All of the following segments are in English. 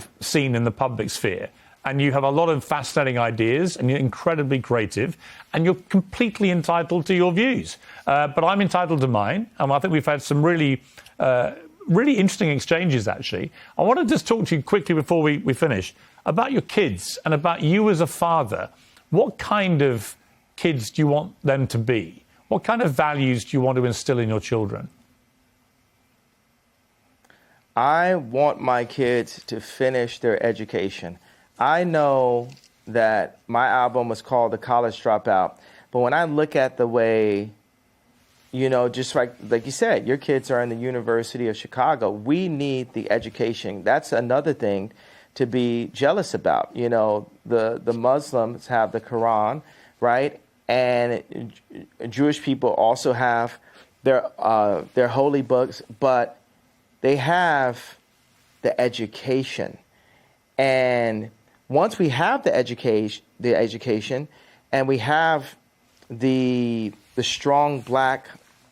have seen in the public sphere. And you have a lot of fascinating ideas, and you're incredibly creative, and you're completely entitled to your views. But I'm entitled to mine, and I think we've had some really interesting exchanges, actually. I want to just talk to you quickly before we finish about your kids and about you as a father. What kind of kids do you want them to be? What kind of values do you want to instill in your children? I want my kids to finish their education. I know that my album was called The College Dropout, but when I look at the way, you know, just like you said, your kids are in the University of Chicago, we need the education. That's another thing to be jealous about. You know, the Muslims have the Quran, right? And Jewish people also have their holy books, but they have the education. And once we have the education, and we have the strong black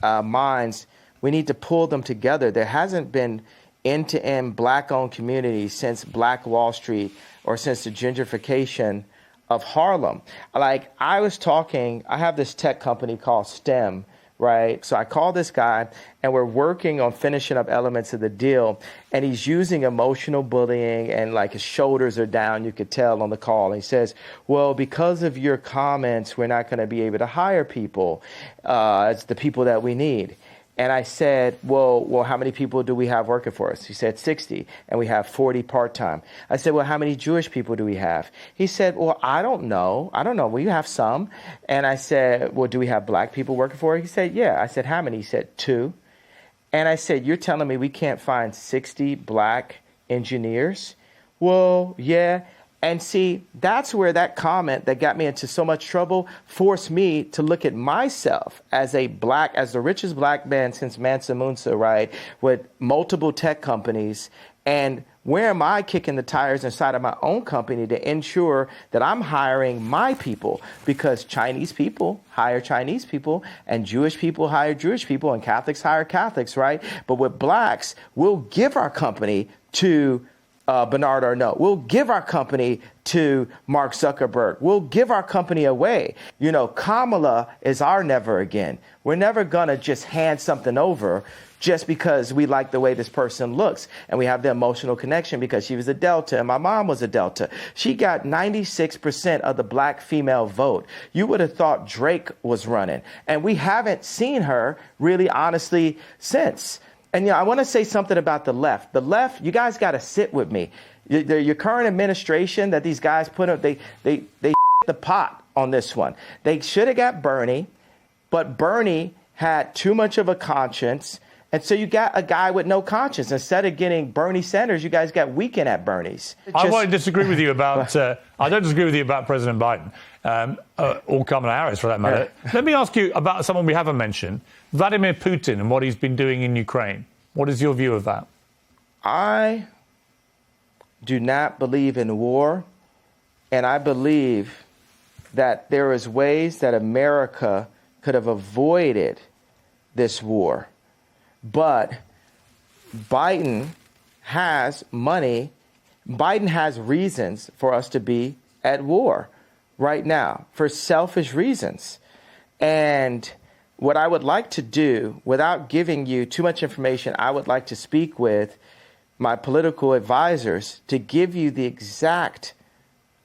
minds, we need to pull them together. There hasn't been end-to-end black-owned communities since Black Wall Street or since the gentrification of Harlem. Like I have this tech company called STEM, right? So I call this guy, and we're working on finishing up elements of the deal, and he's using emotional bullying, and like his shoulders are down, you could tell on the call. And he says, well, because of your comments, we're not going to be able to hire people. It's the people that we need. And I said, well, how many people do we have working for us? He said 60, and we have 40 part-time. I said, well, how many Jewish people do we have? He said, well, I don't know. Well, you have some. And I said, well, do we have black people working for us? He said, yeah. I said, how many? He said, 2. And I said, you're telling me we can't find 60 black engineers? Well, yeah. And see, that's where that comment that got me into so much trouble forced me to look at myself as the richest black man since Mansa Musa, right, with multiple tech companies. And where am I kicking the tires inside of my own company to ensure that I'm hiring my people? Because Chinese people hire Chinese people, and Jewish people hire Jewish people, and Catholics hire Catholics, right? But with blacks, we'll give our company to Bernard Arnault. We'll give our company to Mark Zuckerberg. We'll give our company away. You know, Kamala is our never again. We're never going to just hand something over just because we like the way this person looks and we have the emotional connection because she was a Delta and my mom was a Delta. She got 96% of the black female vote. You would have thought Drake was running, and we haven't seen her really honestly since. And I want to say something about the left. The left, you guys got to sit with me. Your current administration that these guys put up, they the pot on this one. They should have got Bernie, but Bernie had too much of a conscience. And so you got a guy with no conscience. Instead of getting Bernie Sanders, you guys got Weekend at Bernie's. I won't disagree with you about. I don't disagree with you about President Biden or Kamala Harris, for that matter. Yeah. Let me ask you about someone we haven't mentioned, Vladimir Putin, and what he's been doing in Ukraine. What is your view of that? I do not believe in war, and I believe that there is ways that America could have avoided this war. But Biden has money. Biden has reasons for us to be at war right now for selfish reasons. And what I would like to do, without giving you too much information, I would like to speak with my political advisors to give you the exact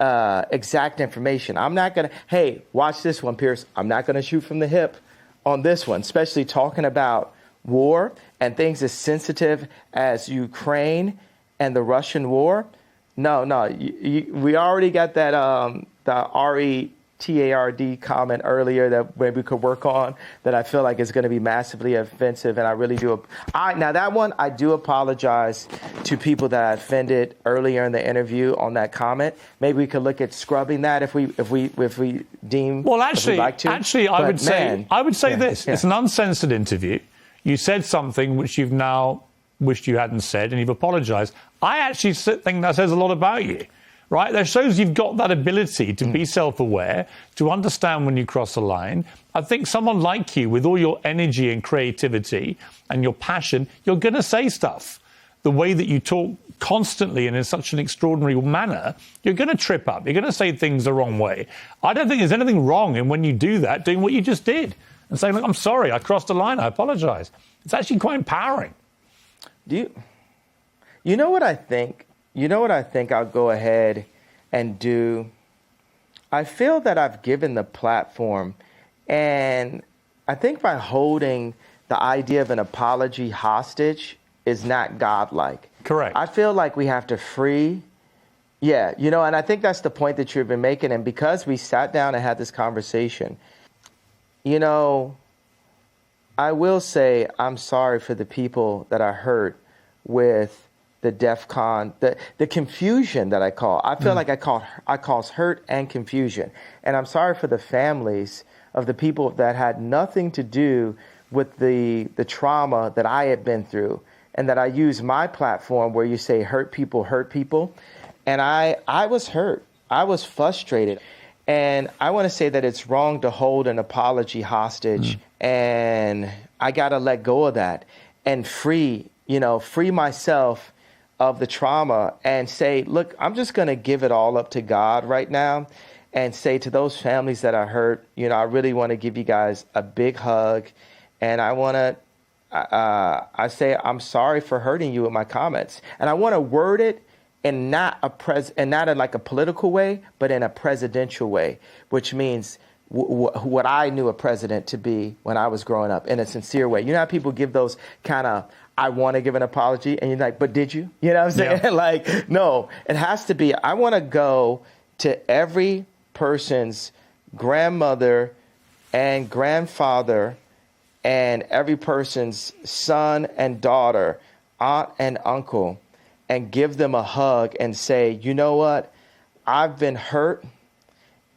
information. I'm not going to, hey, watch this one, Pierce. I'm not going to shoot from the hip on this one, especially talking about war and things as sensitive as Ukraine and the Russian war. No, we already got that the RETARD comment earlier that maybe we could work on that I feel like is going to be massively offensive, and I really do. Now that one, I do apologize to people that I offended earlier in the interview on that comment. Maybe we could look at scrubbing that if we deem. Well, actually, like to. I would say this: it's an uncensored interview. You said something which you've now wished you hadn't said, and you've apologized. I actually think that says a lot about you, right? That shows you've got that ability to be self-aware, to understand when you cross a line. I think someone like you, with all your energy and creativity and your passion, you're going to say stuff. The way that you talk constantly and in such an extraordinary manner, you're going to trip up. You're going to say things the wrong way. I don't think there's anything wrong in when you do that, doing what you just did and saying, look, I'm sorry, I crossed the line, I apologize. It's actually quite empowering. You know what I think? You know what I think I'll go ahead and do? I feel that I've given the platform, and I think by holding the idea of an apology hostage is not godlike. Correct. I feel like we have to free. Yeah, and I think that's the point that you've been making. And because we sat down and had this conversation, I will say I'm sorry for the people that I hurt with the DEF CON, the confusion that I call. I feel like I cause hurt and confusion. And I'm sorry for the families of the people that had nothing to do with the trauma that I had been through, and that I use my platform where you say hurt people. And I was hurt. I was frustrated. And I want to say that it's wrong to hold an apology hostage. And I got to let go of that and free myself of the trauma and say, look, I'm just going to give it all up to God right now and say to those families that I hurt, I really want to give you guys a big hug. And I want to, I say, I'm sorry for hurting you with my comments. And I want to word it in not in like a political way, but in a presidential way, which means what I knew a president to be when I was growing up, in a sincere way. You know how people give those kind of, I want to give an apology, and you're like, but did you? You know what I'm saying? Yeah. Like, no, it has to be, I want to go to every person's grandmother and grandfather and every person's son and daughter, aunt and uncle, and give them a hug and say, you know what? I've been hurt,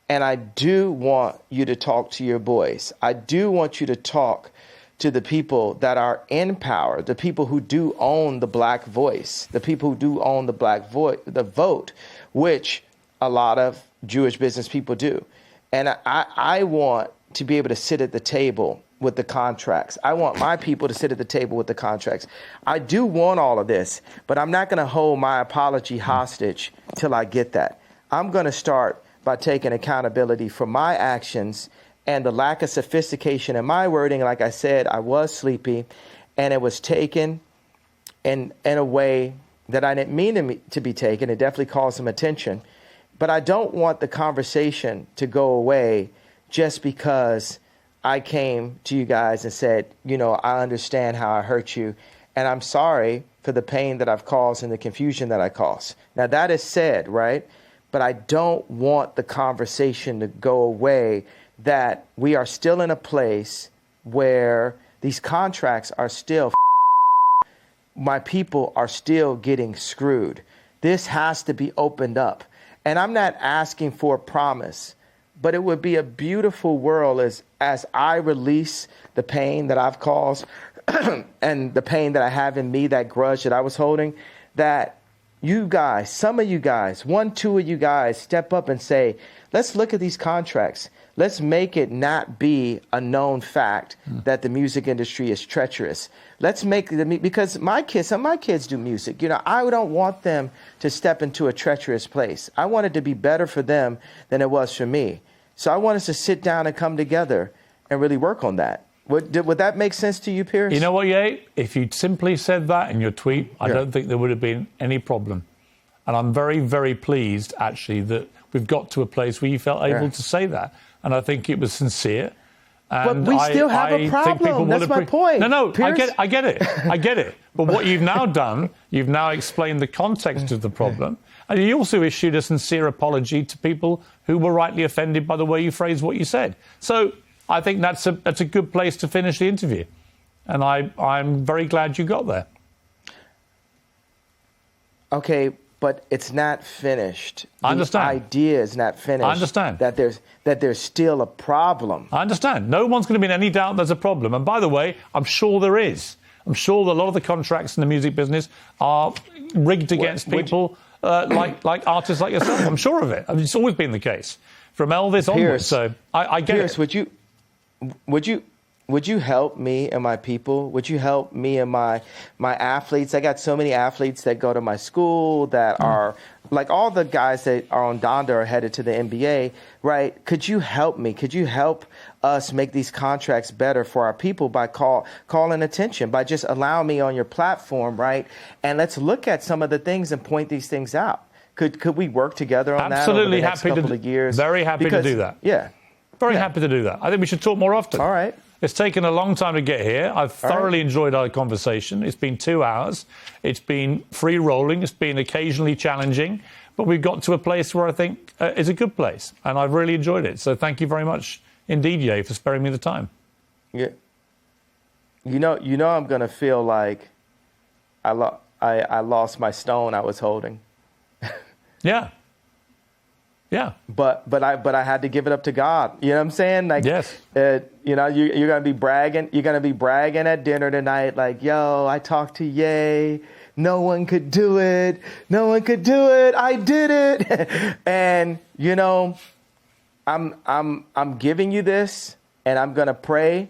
and I do want you to talk to your boys. I do want you to talk to the people that are in power, the people who do own the black voice, the people who do own the vote, which a lot of Jewish business people do. And I want to be able to sit at the table with the contracts. I want my people to sit at the table with the contracts. I do want all of this, but I'm not going to hold my apology hostage till I get that. I'm going to start by taking accountability for my actions and the lack of sophistication in my wording. Like I said, I was sleepy, and it was taken in a way that I didn't mean to be taken. It definitely caused some attention. But I don't want the conversation to go away just because I came to you guys and said, I understand how I hurt you, and I'm sorry for the pain that I've caused and the confusion that I caused. Now, that is said, right? But I don't want the conversation to go away, that we are still in a place where these contracts are still my people are still getting screwed. This has to be opened up. And I'm not asking for a promise, but it would be a beautiful world as I release the pain that I've caused and the pain that I have in me, that grudge that I was holding, that you guys, some of you guys, 1, 2 of you guys step up and say, let's look at these contracts. Let's make it not be a known fact that the music industry is treacherous. Let's make because some of my kids do music. I don't want them to step into a treacherous place. I want it to be better for them than it was for me. So I want us to sit down and come together and really work on that. Would that make sense to you, Pierce? You know what, Ye? If you'd simply said that in your tweet, I don't think there would have been any problem. And I'm very, very pleased, actually, that we've got to a place where you felt able to say that. And I think it was sincere. And but we still have a problem. That's my point. No, Pierce. I get it. But what you've now done, you've now explained the context of the problem. And you also issued a sincere apology to people who were rightly offended by the way you phrased what you said. So I think that's a good place to finish the interview. And I'm very glad you got there. Okay, but it's not finished. I understand. The idea is not finished. I understand. That there's still a problem. I understand. No one's going to be in any doubt there's a problem. And by the way, I'm sure there is. I'm sure that a lot of the contracts in the music business are rigged against people like artists like yourself. I'm sure of it. I mean, it's always been the case from Elvis onwards. So I get Pierce, it. would you help me and my people? Would you help me and my athletes? I got so many athletes that go to my school that are like all the guys that are on Donda are headed to the NBA, right? Could you help me? Could you help us make these contracts better for our people by calling attention, by just allowing me on your platform, right? And let's look at some of the things and point these things out. Could we work together on Absolutely that over the next couple of years? Very happy to do that. Yeah. Very happy to do that. I think we should talk more often. All right. It's taken a long time to get here. I've thoroughly enjoyed our conversation. It's been 2 hours. It's been free rolling. It's been occasionally challenging. But we've got to a place where I think is a good place. And I've really enjoyed it. So thank you very much indeed, Ye, for sparing me the time. Yeah. You know, I'm going to feel like I lost my stone I was holding. Yeah. Yeah. But I had to give it up to God. You know what I'm saying? Like, yes. You know, you're gonna be bragging. You're gonna be bragging at dinner tonight. Like, yo, I talked to Ye. No one could do it. No one could do it. I did it. And you know, I'm giving you this, and I'm gonna pray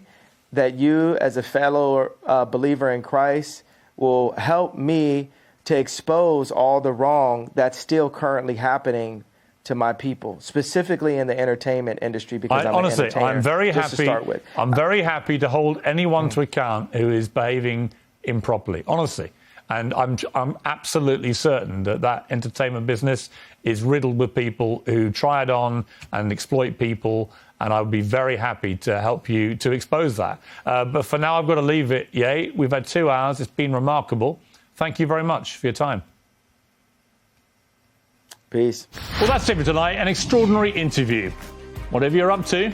that you, as a fellow believer in Christ, will help me to expose all the wrong that's still currently happening to my people, specifically in the entertainment industry, because honestly, I'm very happy. To start with. I'm very happy to hold anyone to account who is behaving improperly, honestly. And I'm absolutely certain that entertainment business is riddled with people who try it on and exploit people. And I would be very happy to help you to expose that. But for now, I've got to leave it. Ye, we've had 2 hours. It's been remarkable. Thank you very much for your time. Peace. Well, that's it for tonight. An extraordinary interview. Whatever you're up to,